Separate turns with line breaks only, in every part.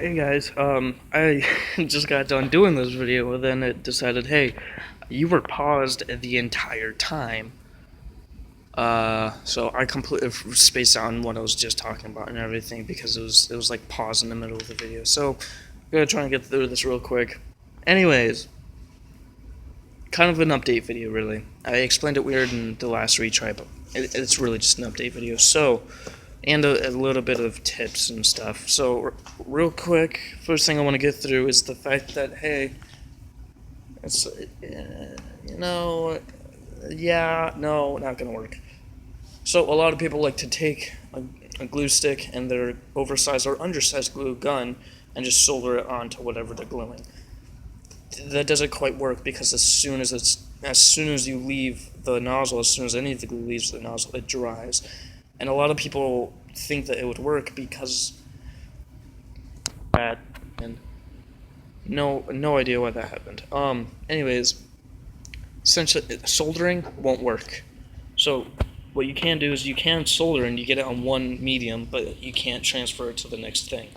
Hey guys, I just got done doing this video and then it decided, hey, you were paused the entire time. So I completely spaced out on what I was just talking about and everything because it was like paused in the middle of the video. So I'm gonna try and get through this real quick. Anyways, kind of an update video really. I explained it weird in the last retry, but it's really just an update video. So and a little bit of tips and stuff. So, real quick, first thing I want to get through is the fact that, hey, it's, yeah, no, not gonna work. So, a lot of people like to take a glue stick and their oversized or undersized glue gun and just solder it onto whatever they're gluing. That doesn't quite work because as soon as you leave the nozzle, as soon as any of the glue leaves the nozzle, it dries. And a lot of people think that it would work because and no idea why that happened. Anyways, essentially soldering won't work. So what you can do is you can solder and you get it on one medium, but you can't transfer it to the next thing.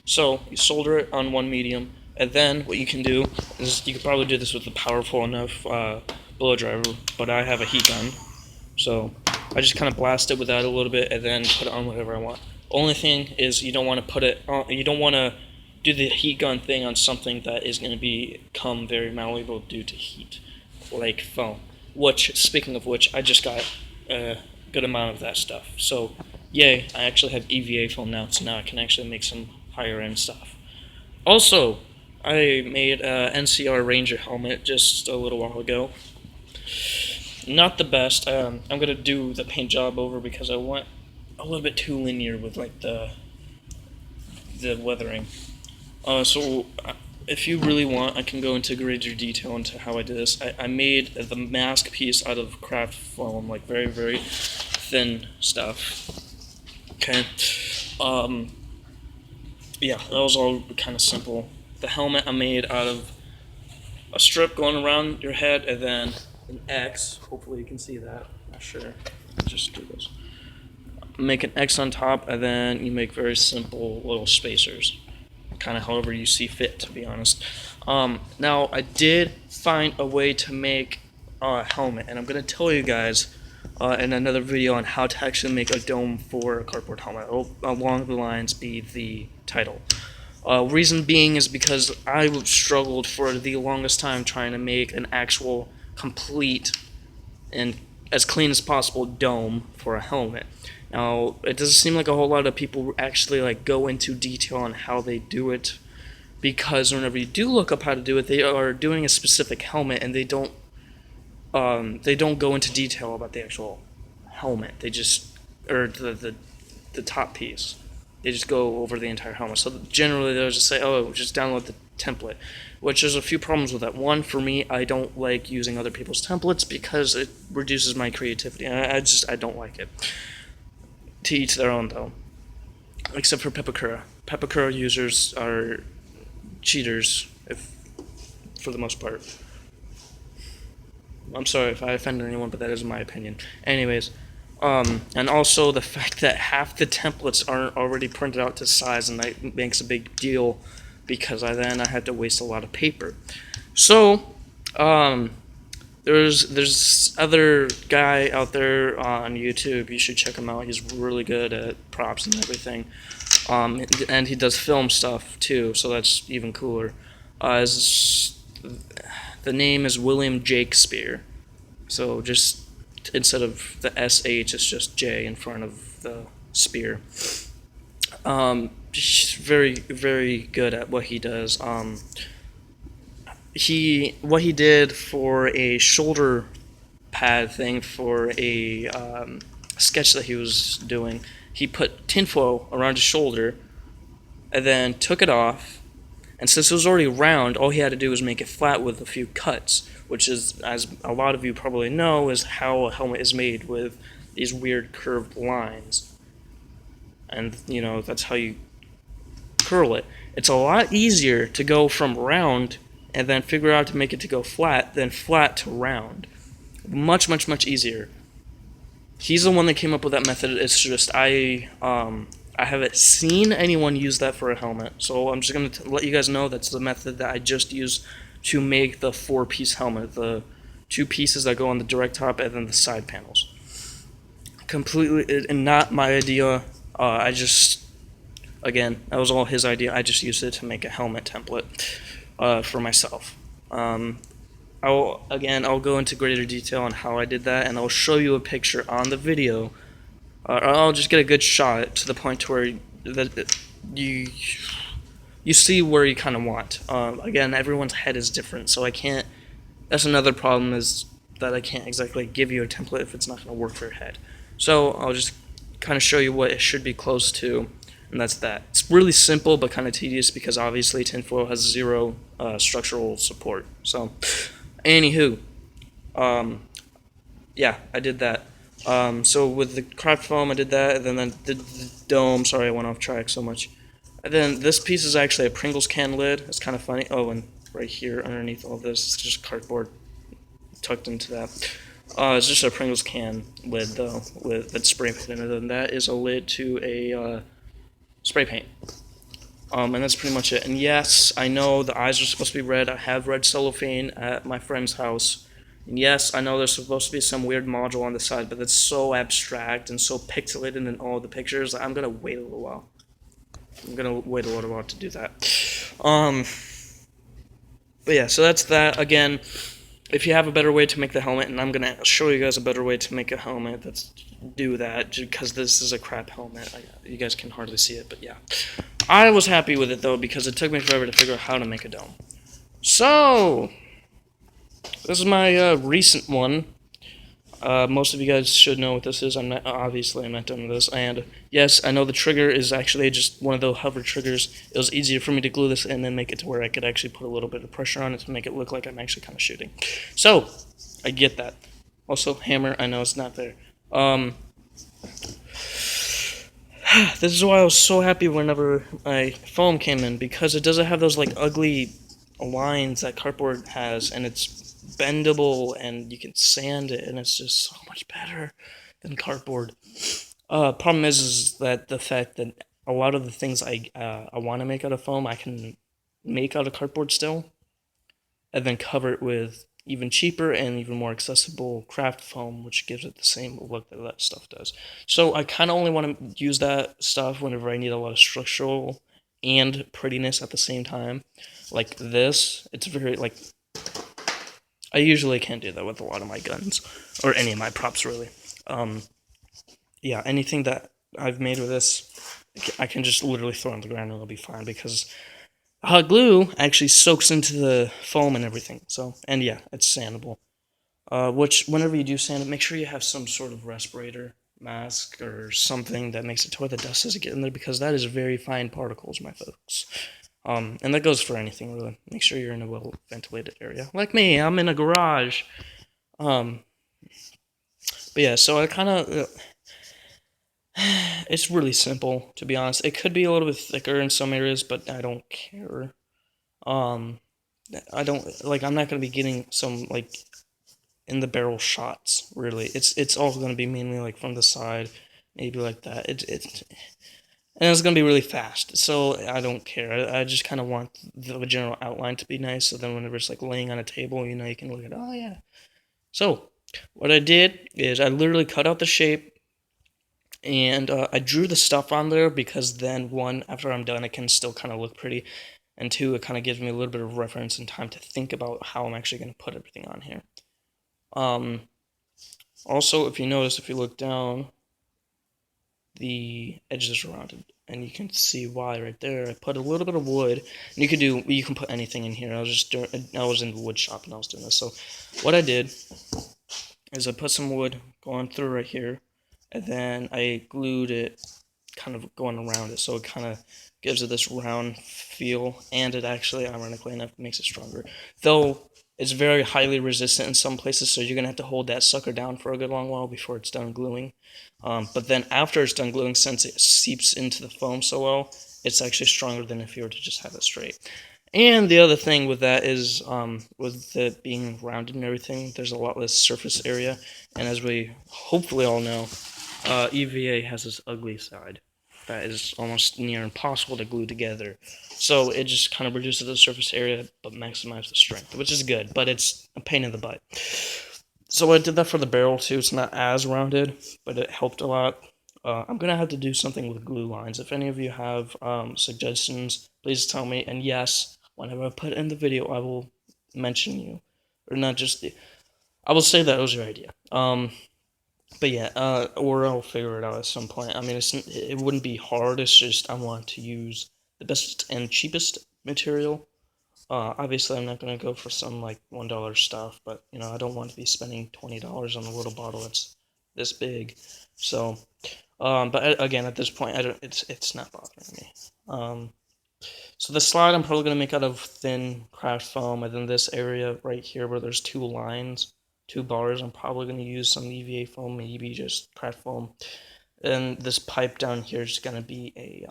So you solder it on one medium, and then what you can do is you could probably do this with a powerful enough blow dryer, but I have a heat gun, so I just kind of blast it with that a little bit and then put it on whatever I want. Only thing is you don't want to put it on, you don't want to do the heat gun thing on something that is going to become very malleable due to heat, like foam. Which, speaking of which, I just got a good amount of that stuff. So, yay, I actually have EVA foam now, so now I can actually make some higher end stuff. Also, I made a NCR Ranger helmet just a little while ago. Not the best. I'm gonna do the paint job over because I want a little bit too linear with like the weathering. So if you really want, I can go into greater detail into how I did this. I made the mask piece out of craft foam, like very very thin stuff. Okay. Yeah, that was all kind of simple. The helmet I made out of a strip going around your head and then an X. Hopefully you can see that. Not sure. Just do this. Make an X on top, and then you make very simple little spacers. Kind of however you see fit, to be honest. Now, I did find a way to make a helmet, and I'm going to tell you guys in another video on how to actually make a dome for a cardboard helmet. It'll, along the lines, be the title. Reason being is because I struggled for the longest time trying to make an actual complete and as clean as possible dome for a helmet. Now, it doesn't seem like a whole lot of people actually like go into detail on how they do it, because whenever you do look up how to do it, they are doing a specific helmet and they don't go into detail about the actual helmet. They just or the top piece. They just go over the entire helmet. So generally they'll just say, oh, just download the template, which there's a few problems with that. One, for me, I don't like using other people's templates because it reduces my creativity. I don't like it. To each their own, though. Except for Pepakura. Pepakura users are cheaters, for the most part. I'm sorry if I offended anyone, but that is my opinion. Anyways, and also the fact that half the templates aren't already printed out to size, and that makes a big deal because I had to waste a lot of paper. So, there's other guy out there on YouTube. You should check him out. He's really good at props and everything. And he does film stuff too, so that's even cooler. The name is William Jakespeare. So just instead of the SH, it's just J in front of the spear. Very, very good at what he does. What he did for a shoulder pad thing for a sketch that he was doing, he put tinfoil around his shoulder and then took it off, and since it was already round, all he had to do was make it flat with a few cuts, which is, as a lot of you probably know, is how a helmet is made, with these weird curved lines. And, you know, that's how you curl it. It's a lot easier to go from round and then figure out to make it to go flat than flat to round. Much, much, much easier. He's the one that came up with that method. It's just I I haven't seen anyone use that for a helmet, so I'm just going to let you guys know that's the method that I just used to make the 4-piece helmet, the 2 pieces that go on the direct top and then the side panels. Completely, and not my idea. I just, again, that was all his idea. I just used it to make a helmet template for myself. I'll go into greater detail on how I did that, and I'll show you a picture on the video. I'll just get a good shot to the point where you see where you kind of want. Again, everyone's head is different, so I can't. That's another problem, is that I can't exactly give you a template if it's not going to work for your head. So I'll just kind of show you what it should be close to, and that's that. It's really simple but kind of tedious because obviously tinfoil has 0 structural support. So, anywho, yeah, I did that. So with the craft foam, I did that, and then I did the dome. Sorry, I went off track so much. And then this piece is actually a Pringles can lid. It's kind of funny. Oh, and right here underneath all this, it's just cardboard tucked into that. It's just a Pringles can lid though, with that spray paint in it, and that is a lid to a spray paint. And that's pretty much it. And yes, I know the eyes are supposed to be red. I have red cellophane at my friend's house. And yes, I know there's supposed to be some weird module on the side, but it's so abstract and so pixelated in all the pictures. I'm gonna wait a little while. To do that. But yeah, so that's that. Again, if you have a better way to make the helmet, and I'm gonna show you guys a better way to make a helmet, do that, because this is a crap helmet. You guys can hardly see it, but yeah. I was happy with it though, because it took me forever to figure out how to make a dome. So, this is my recent one. Most of you guys should know what this is. Obviously I'm not done with this. And yes, I know the trigger is actually just one of the hover triggers. It was easier for me to glue this in and make it to where I could actually put a little bit of pressure on it to make it look like I'm actually kind of shooting. So, I get that. Also, hammer, I know it's not there. This is why I was so happy whenever my foam came in, because it doesn't have those like ugly lines that cardboard has, and it's bendable and you can sand it, and it's just so much better than cardboard. Problem is that the fact that a lot of the things I want to make out of foam I can make out of cardboard still, and then cover it with even cheaper and even more accessible craft foam, which gives it the same look that that stuff does. So I kind of only want to use that stuff whenever I need a lot of structural and prettiness at the same time. Like this, it's very, like, I usually can't do that with a lot of my guns, or any of my props, really. Yeah, anything that I've made with this, I can just literally throw on the ground and it'll be fine, because hot glue actually soaks into the foam and everything. So, and yeah, it's sandable. Which, whenever you do sand it, make sure you have some sort of respirator mask or something that makes it to where the dust doesn't get in there, because that is very fine particles, my folks. And that goes for anything, really. Make sure you're in a well-ventilated area. Like me, I'm in a garage. But yeah, so I kind of... it's really simple, to be honest. It could be a little bit thicker in some areas, but I don't care. I don't, like, I'm not going to be getting some, like, in the barrel shots, really. It's all going to be mainly, like, from the side, maybe like that. And it's going to be really fast, so I don't care. I just kind of want the general outline to be nice, so then whenever it's, like, laying on a table, you know, you can look at, oh, yeah. So, what I did is I literally cut out the shape, and I drew the stuff on there, because then, one, after I'm done, it can still kind of look pretty, and two, it kind of gives me a little bit of reference and time to think about how I'm actually going to put everything on here. Also, if you notice, if you look down, the edges are rounded, and you can see why right there. I put a little bit of wood, and you can put anything in here. I was in the wood shop and I was doing this. So what I did is I put some wood going through right here, and then I glued it kind of going around it, so it kind of gives it this round feel, and it actually, ironically enough, makes it stronger. Though it's very highly resistant in some places, so you're going to have to hold that sucker down for a good long while before it's done gluing. But then after it's done gluing, since it seeps into the foam so well, it's actually stronger than if you were to just have it straight. And the other thing with that is, with it being rounded and everything, there's a lot less surface area, and as we hopefully all know, EVA has this ugly side. that is almost near impossible to glue together. So it just kind of reduces the surface area but maximizes the strength, which is good, but it's a pain in the butt. So I did that for the barrel too. It's not as rounded, but it helped a lot. I'm gonna have to do something with glue lines. If any of you have suggestions, please tell me. And yes, whenever I put in the video, I will mention you, or not just. I will say that it was your idea. But yeah, or I'll figure it out at some point. I mean, it wouldn't be hard. It's just I want to use the best and cheapest material. Obviously, I'm not gonna go for some like $1 stuff, but you know, I don't want to be spending $20 on a little bottle that's this big. So, but again, at this point, I don't. It's not bothering me. So the slide I'm probably gonna make out of thin craft foam, and then this area right here where there's two lines, two bars, I'm probably gonna use some EVA foam, maybe just craft foam, and this pipe down here is gonna be a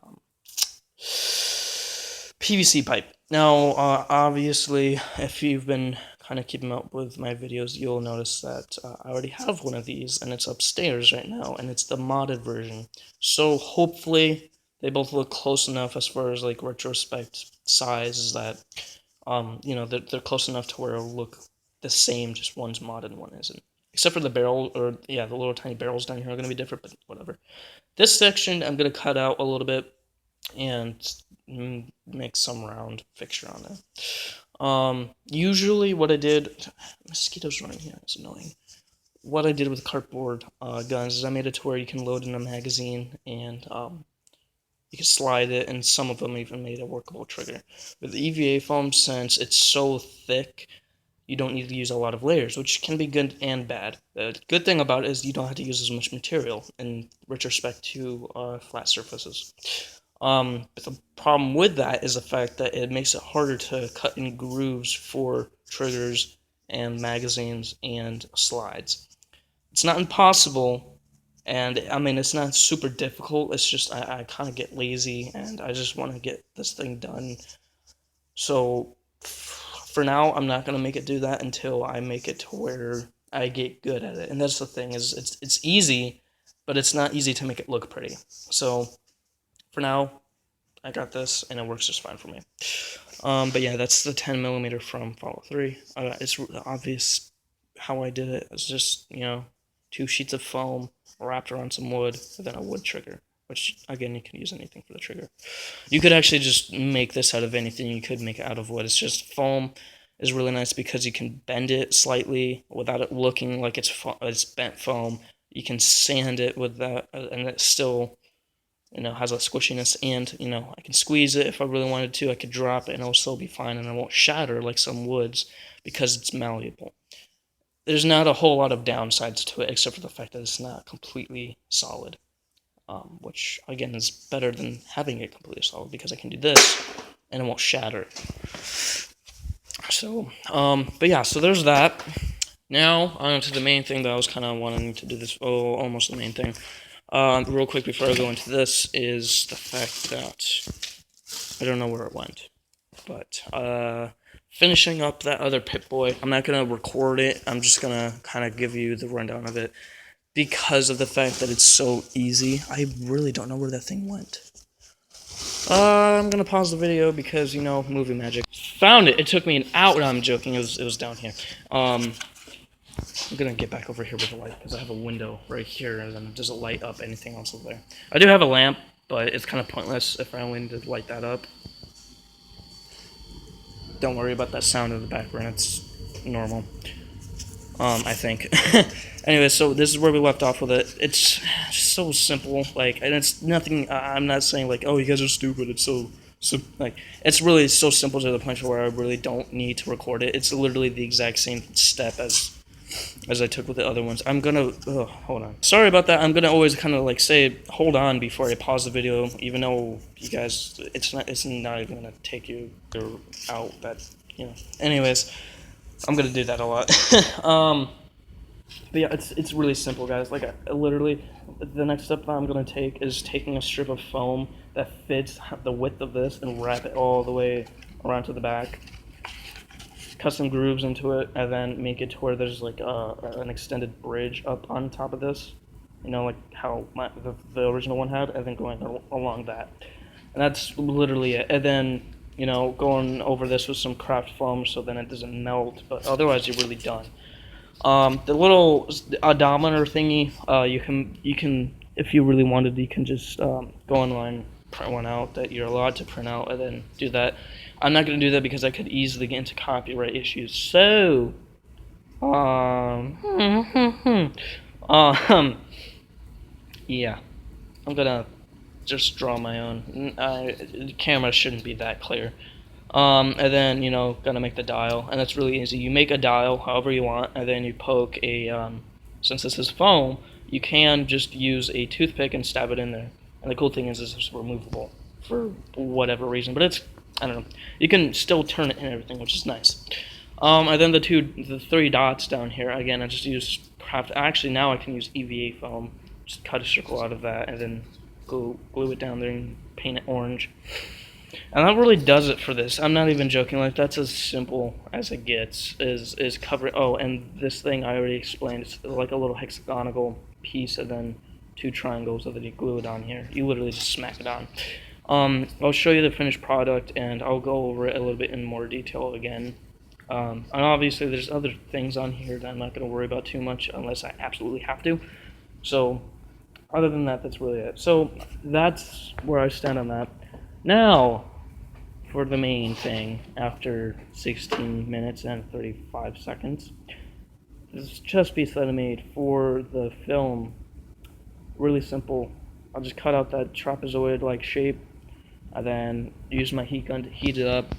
PVC pipe. Now, obviously, if you've been kind of keeping up with my videos, you'll notice that I already have one of these, and it's upstairs right now, and it's the modded version. So hopefully they both look close enough as far as like retrospect size that, you know, they're close enough to where it'll look the same, just one's modded and one isn't. Except for the barrel, or yeah, the little tiny barrels down here are going to be different, but whatever. This section I'm going to cut out a little bit and make some round fixture on there. Usually what I did, mosquitoes running here, it's annoying. What I did with cardboard guns is I made it to where you can load in a magazine and you can slide it, and some of them even made a workable trigger. With the EVA foam, since it's so thick, you don't need to use a lot of layers, which can be good and bad. The good thing about it is you don't have to use as much material in retrospect to flat surfaces. But the problem with that is the fact that it makes it harder to cut in grooves for triggers and magazines and slides. It's not impossible, and I mean, it's not super difficult. It's just I kind of get lazy, and I just want to get this thing done. So for now, I'm not going to make it do that until I make it to where I get good at it. And that's the thing, is it's easy, but it's not easy to make it look pretty. So for now, I got this, and it works just fine for me. But yeah, that's the 10mm from Fallout 3. It's obvious how I did it. It's just, you know, 2 sheets of foam wrapped around some wood, and then a wood trigger, which, again, you can use anything for the trigger. You could actually just make this out of anything. You could make it out of wood. It's just foam is really nice because you can bend it slightly without it looking like it's bent foam. You can sand it with that, and it still, you know, has a squishiness, and, you know, I can squeeze it if I really wanted to. I could drop it, and it'll still be fine, and it won't shatter like some woods because it's malleable. There's not a whole lot of downsides to it, except for the fact that it's not completely solid, which, again, is better than having it completely solid, because I can do this, and it won't shatter. So, but yeah, so there's that. Now, on to the main thing that I was kind of wanting to do this, almost the main thing. Real quick before I go into this is the fact that I don't know where it went, but finishing up that other Pip-Boy, I'm not going to record it, I'm just going to kind of give you the rundown of it, because of the fact that it's so easy. I really don't know where that thing went. I'm going to pause the video because, you know, movie magic. Found it! It took me an hour. No, I'm joking, it was down here. I'm going to get back over here with the light, because I have a window right here, and then it doesn't light up anything else over there. I do have a lamp, but it's kind of pointless if I only need to light that up. Don't worry about that sound in the background, it's normal. I think. Anyway, so this is where we left off with it. It's so simple, like, and it's nothing, I'm not saying, like, oh, you guys are stupid, it's so like, it's really so simple to the point where I really don't need to record it. It's literally the exact same step as I took with the other ones. I'm gonna, hold on. Sorry about that. I'm gonna always kind of like say, hold on before I pause the video, even though you guys, it's not even gonna take you out, that, you know. Anyways, I'm gonna do that a lot. But yeah, it's really simple, guys. Like, literally, the next step that I'm gonna take is taking a strip of foam that fits the width of this and wrap it all the way around to the back. Cut some grooves into it, and then make it to where there's like an extended bridge up on top of this. you know, like how the original one had, and then going along that. And that's literally it. And then, you know, going over this with some craft foam so then it doesn't melt, but otherwise you're really done. The little odometer thingy, you can if you really wanted, you can just go online, print one out that you're allowed to print out, and then do that. I'm not gonna do that because I could easily get into copyright issues. So, um, um, yeah, I'm gonna just draw my own. The camera shouldn't be that clear. And then, you know, gonna make the dial, and that's really easy. You make a dial however you want, and then you poke a, since this is foam, you can just use a toothpick and stab it in there. And the cool thing is it's removable for whatever reason, but it's, I don't know, you can still turn it and everything, which is nice. And then the three dots down here, again, I just use craft, actually now I can use EVA foam, just cut a circle out of that, and then glue it down there and paint it orange. And that really does it for this. I'm not even joking. Like, that's as simple as it gets. Is cover. Oh, and this thing I already explained. It's like a little hexagonal piece, and then two triangles, and then you glue it on here. You literally just smack it on. I'll show you the finished product, and I'll go over it a little bit in more detail again. And obviously, there's other things on here that I'm not going to worry about too much unless I absolutely have to. So, other than that, that's really it. So, that's where I stand on that. Now, for the main thing, after 16 minutes and 35 seconds, this chest piece that I made for the film, really simple. I'll just cut out that trapezoid-like shape, and then use my heat gun to heat it up.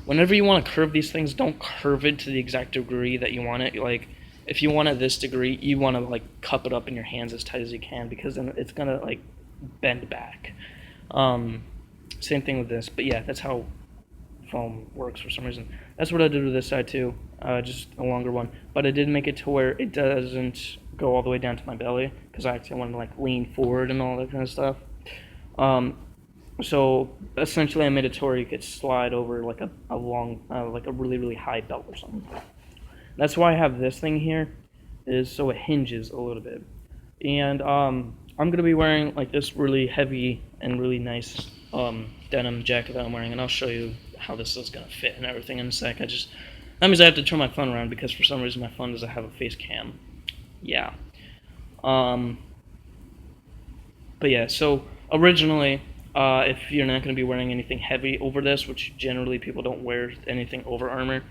Whenever you want to curve these things, don't curve it to the exact degree that you want it. Like, if you want it this degree, you want to, like, cup it up in your hands as tight as you can, because then it's going to, like, bend back. Same thing with this, but yeah, that's how foam works for some reason. That's what I did with this side too, just a longer one. But I did make it to where it doesn't go all the way down to my belly, because I actually want to, like, lean forward and all that kind of stuff. So essentially I made it to where you could slide over like a long, like a really, really high belt or something. That's why I have this thing here, is so it hinges a little bit. And I'm going to be wearing like this really heavy and really nice denim jacket that I'm wearing, and I'll show you how this is going to fit and everything in a sec. That means I have to turn my phone around because for some reason my phone doesn't have a face cam. Yeah. But yeah, so originally, if you're not going to be wearing anything heavy over this, which generally people don't wear anything over armor,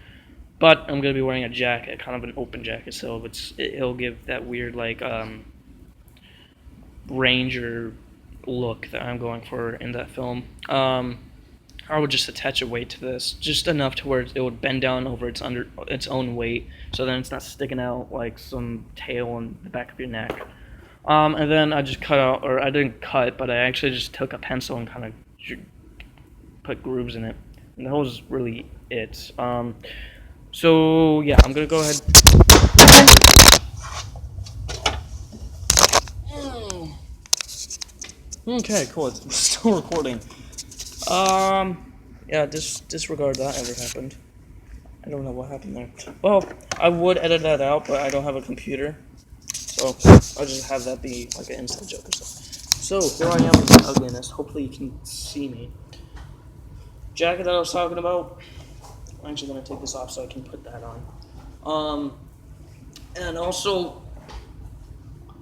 but I'm going to be wearing a jacket, kind of an open jacket, so it'll give that weird, like, ranger look that I'm going for in that film. I would just attach a weight to this, just enough to where it would bend down over its own weight, so then it's not sticking out like some tail on the back of your neck. And then I just cut out, or I didn't cut, but I actually just took a pencil and kind of put grooves in it, and that was really it. So yeah, I'm gonna go ahead. Okay, cool. It's still recording. Yeah, disregard that ever happened. I don't know what happened there. Well, I would edit that out, but I don't have a computer, so I'll just have that be like an inside joke or something. So here I am with the ugliness. Hopefully you can see me. Jacket that I was talking about. I'm actually gonna take this off so I can put that on. And also,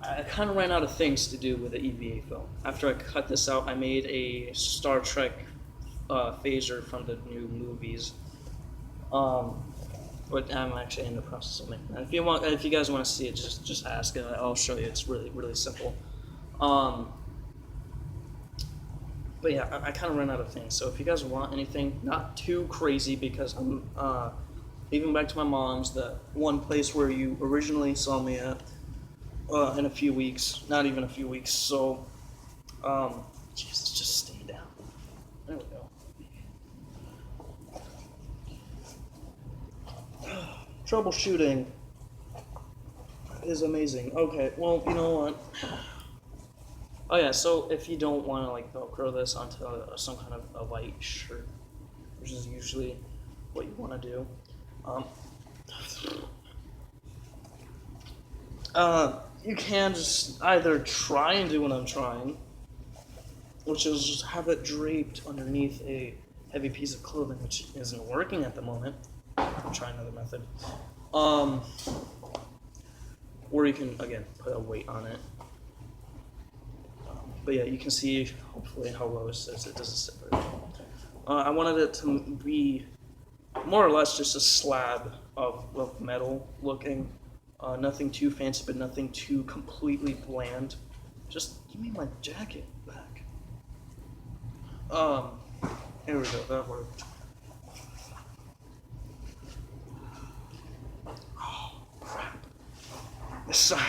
I kind of ran out of things to do with the EVA film. After I cut this out, I made a Star Trek phaser from the new movies. But I'm actually in the process of making that. If you guys want to see it, just ask, and I'll show you. It's really, really simple. But yeah, I kind of ran out of things. So if you guys want anything, not too crazy, because I'm leaving back to my mom's, the one place where you originally saw me at, in a few weeks. Not even a few weeks. So, Jesus, just stay down. There we go. Troubleshooting is amazing. Okay, well, you know what? Oh yeah, so if you don't want to like Velcro this onto some kind of a white shirt, which is usually what you want to do, you can just either try and do what I'm trying, which is just have it draped underneath a heavy piece of clothing, which isn't working at the moment. I'll try another method. Um, or you can, again, put a weight on it. But yeah, you can see, hopefully, how low it sits. It doesn't sit very well. I wanted it to be more or less just a slab of metal looking. Nothing too fancy, but nothing too completely bland. Just give me my jacket back. Um, Here we go, that worked. Oh, crap. Sorry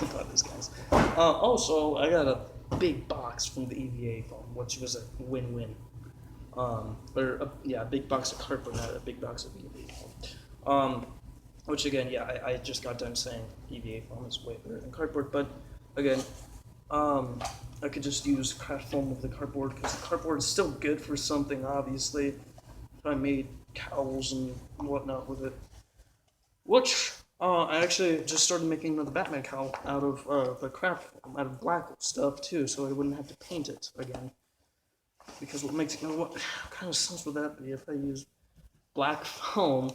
about this, guys. Also, I got a big box from the EVA phone, which was a win-win. A big box of cardboard, not a big box of EVA foam. Which again, yeah, I just got done saying EVA foam is way better than cardboard, but again, I could just use craft foam with the cardboard because the cardboard is still good for something, obviously. I made cowls and whatnot with it. Which, I actually just started making another Batman cowl out of the craft foam, out of black stuff too, so I wouldn't have to paint it again. Because what kind of sense would that be if I use black foam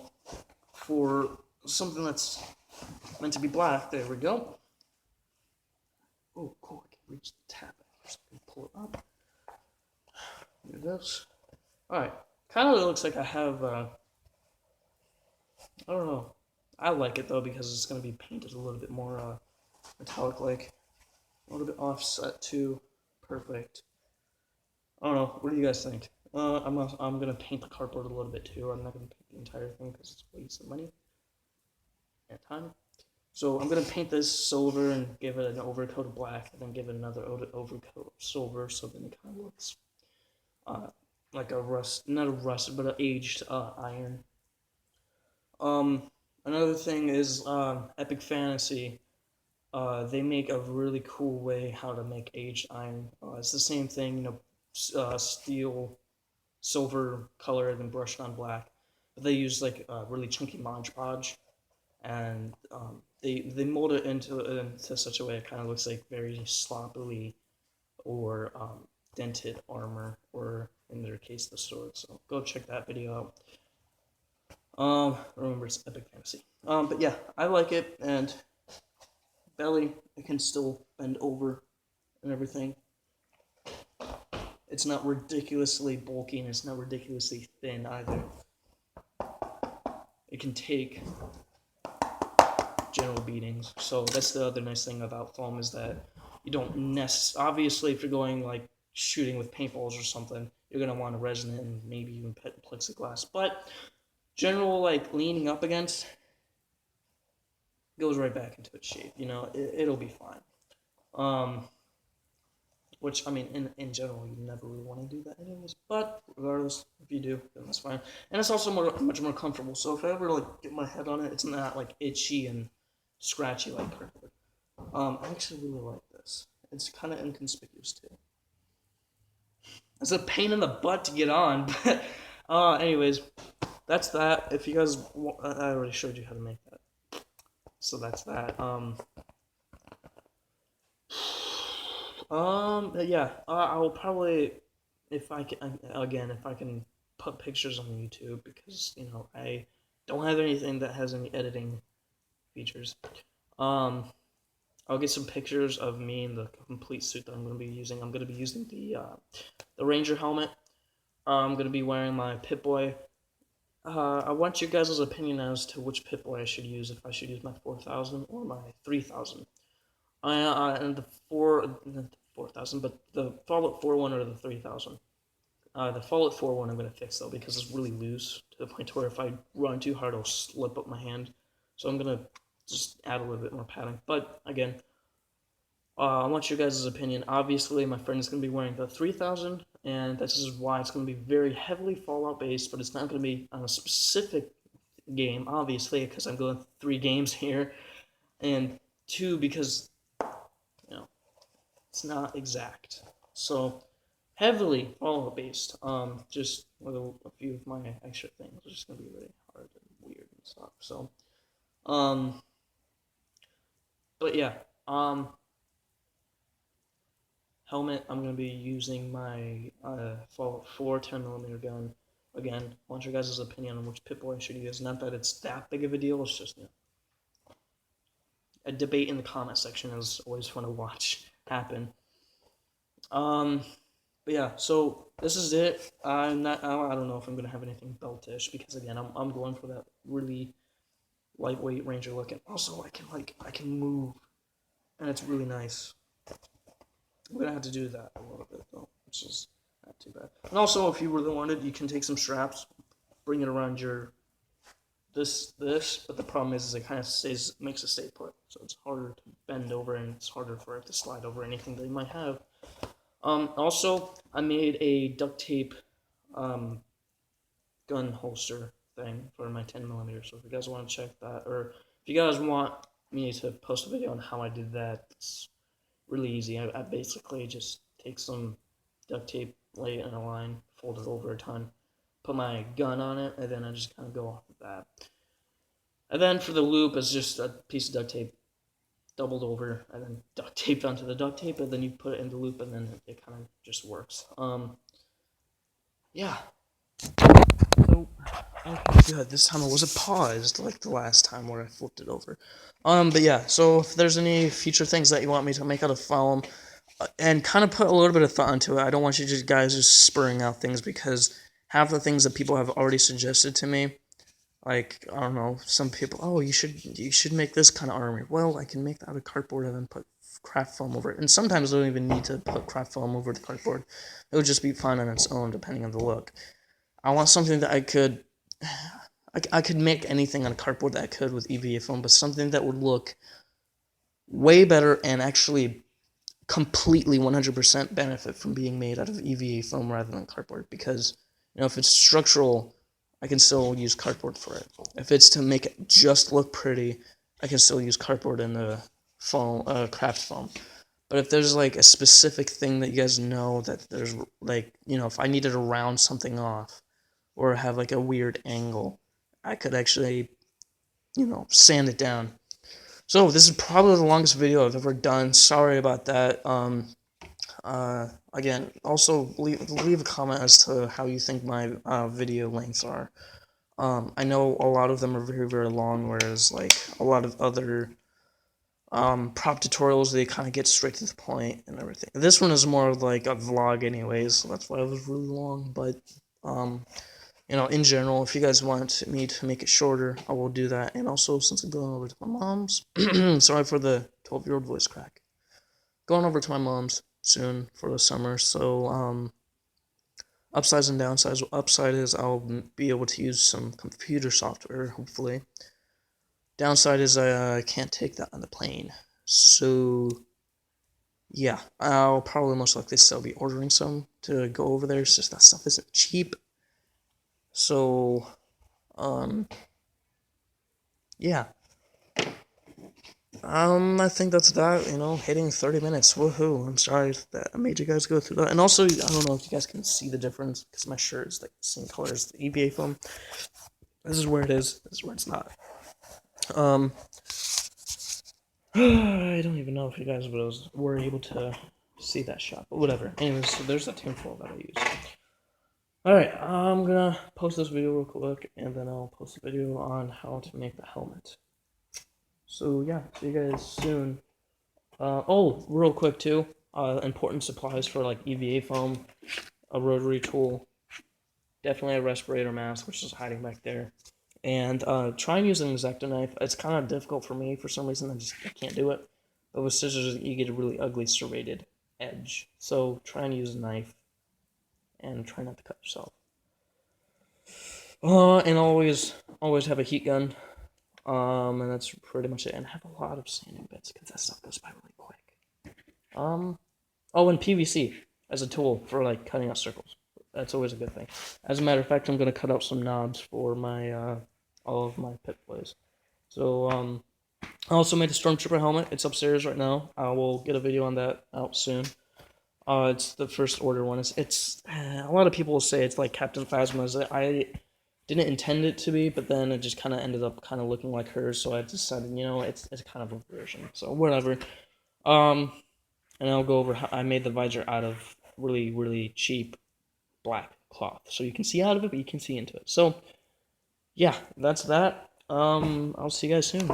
for something that's meant to be black? There we go. Oh, cool, I can reach the tab so I can pull it up. There it is. Alright, kind of looks like I have, I don't know. I like it though because it's going to be painted a little bit more metallic-like. A little bit offset too. Perfect. I don't know. What do you guys think? I'm gonna paint the cardboard a little bit too. I'm not gonna paint the entire thing because it's a waste of money and time. So I'm gonna paint this silver and give it an overcoat of black, and then give it another overcoat of silver, so then it kind of looks like a not a rust, but an aged iron. Another thing is Epic Fantasy. They make a really cool way how to make aged iron. It's the same thing, steel, silver color, and then brushed on black. But they use like really chunky Mod Podge, and they mold it into such a way it kind of looks like very sloppily or dented armor, or in their case the sword. So go check that video out. Remember it's Epic Fantasy. But yeah, I like it, and belly it can still bend over and everything. It's not ridiculously bulky and it's not ridiculously thin either. It can take general beatings. So that's the other nice thing about foam is that you don't obviously if you're going like shooting with paintballs or something, you're gonna want a resonant and maybe even plexiglass. But general like leaning up against goes right back into its shape. It'll be fine. Which, I mean, in general, you never really want to do that anyways. But regardless, if you do, then that's fine. And it's also much more comfortable. So if I ever like get my head on it, it's not like itchy and scratchy like cardboard. I actually really like this. It's kind of inconspicuous too. It's a pain in the butt to get on, but anyways, that's that. If you guys, I already showed you how to make that. So that's that. Yeah, I'll probably, if I can put pictures on YouTube because, I don't have anything that has any editing features. I'll get some pictures of me in the complete suit that I'm going to be using. I'm going to be using the Ranger helmet. I'm going to be wearing my Pip-Boy. I want you guys' opinion as to which Pip-Boy I should use, if I should use my 4000 or my 3000. And the 4000, but the Fallout 4 one or the 3000. The Fallout 4 one I'm going to fix though because it's really loose to the point where if I run too hard it'll slip up my hand. So I'm going to just add a little bit more padding. But again, I want your guys' opinion. Obviously my friend is going to be wearing the 3000 and this is why it's going to be very heavily Fallout based, but it's not going to be on a specific game obviously because I'm going 3 games here, and 2 because it's not exact. So heavily Fallout based. Just with a few of my extra things are just gonna be really hard and weird and stuff. So, but yeah, Helmet, I'm going to be using my 10mm gun. Again, I want your guys' opinion on which Pip-Boy I should use. Not that it's that big of a deal, it's just, a debate in the comment section is always fun to watch happen. But yeah, so this is it. I don't know if I'm going to have anything beltish, because again, I'm going for that really lightweight Ranger look, and also I can move, and it's really nice. I'm gonna have to do that a little bit though, which is not too bad. And also, if you really wanted, you can take some straps, bring it around your this, but the problem is it kind of makes it stay put, so it's harder to bend over and it's harder for it to slide over anything that you might have. Also, I made a duct tape gun holster thing for my 10mm. So if you guys want to check that, or if you guys want me to post a video on how I did that, it's really easy. I basically just take some duct tape, lay it in a line, fold it over a ton, put my gun on it, and then I just kind of go off of that. And then for the loop, it's just a piece of duct tape doubled over and then duct taped onto the duct tape, and then you put it in the loop, and then it kind of just works. Yeah. So, okay, good. This time it wasn't paused like the last time where I flipped it over. But yeah, so if there's any future things that you want me to make out of foam, and kind of put a little bit of thought into it, I don't want you guys just spurring out things, because half the things that people have already suggested to me, like, I don't know, some people, oh, you should make this kind of armor. Well, I can make that out of cardboard and then put craft foam over it. And sometimes I don't even need to put craft foam over the cardboard. It would just be fine on its own, depending on the look. I want something that I could make anything on cardboard that I could with EVA foam, but something that would look way better and actually completely 100% benefit from being made out of EVA foam rather than cardboard. Because, if it's structural, I can still use cardboard for it. If it's to make it just look pretty, I can still use cardboard in the foam, craft foam. But if there's like a specific thing that you guys know that there's like, if I needed to round something off or have like a weird angle, I could actually, sand it down. So this is probably the longest video I've ever done. Sorry about that. Again, also leave a comment as to how you think my video lengths are. I know a lot of them are very, very long, whereas like a lot of other prop tutorials, they kind of get straight to the point and everything. This one is more like a vlog anyways, so that's why it was really long. But in general, if you guys want me to make it shorter, I will do that. And also, since I'm going over to my mom's, sorry for the 12-year-old voice crack. Going over to my mom's soon for the summer, so upsides and downsides. Upside is I'll be able to use some computer software, hopefully. Downside is I can't take that on the plane. So, yeah, I'll probably most likely still be ordering some to go over there. It's just that stuff isn't cheap. So, yeah. I think that's that, hitting 30 minutes, woohoo. I'm sorry that I made you guys go through that. And also, I don't know if you guys can see the difference, because my shirt is like the same color as the EVA foam. This is where it is, this is where it's not. I don't even know if you guys were able to see that shot, but whatever. Anyways, so there's the tinfoil that I use. Alright, I'm gonna post this video real quick, and then I'll post a video on how to make the helmet. So yeah, see you guys soon. Real quick too, important supplies for like EVA foam, a rotary tool, definitely a respirator mask, which is hiding back there, and try and use an X-Acto knife. It's kind of difficult for me for some reason. I can't do it. But with scissors, you get a really ugly serrated edge. So try and use a knife, and try not to cut yourself. And always have a heat gun. And that's pretty much it. And have a lot of sanding bits, because that stuff goes by really quick. And PVC as a tool for like cutting out circles. That's always a good thing. As a matter of fact, I'm gonna cut out some knobs for my all of my Pip-Boys. So I also made a Stormtrooper helmet. It's upstairs right now. I will get a video on that out soon. It's the first order one. It's a lot of people will say it's like Captain Phasma's. I didn't intend it to be, but then it just kind of ended up kind of looking like hers, so I decided, it's kind of a version, so whatever. And I'll go over how I made the visor out of really, really cheap black cloth. So you can see out of it, but you can see into it. So, yeah, that's that. I'll see you guys soon.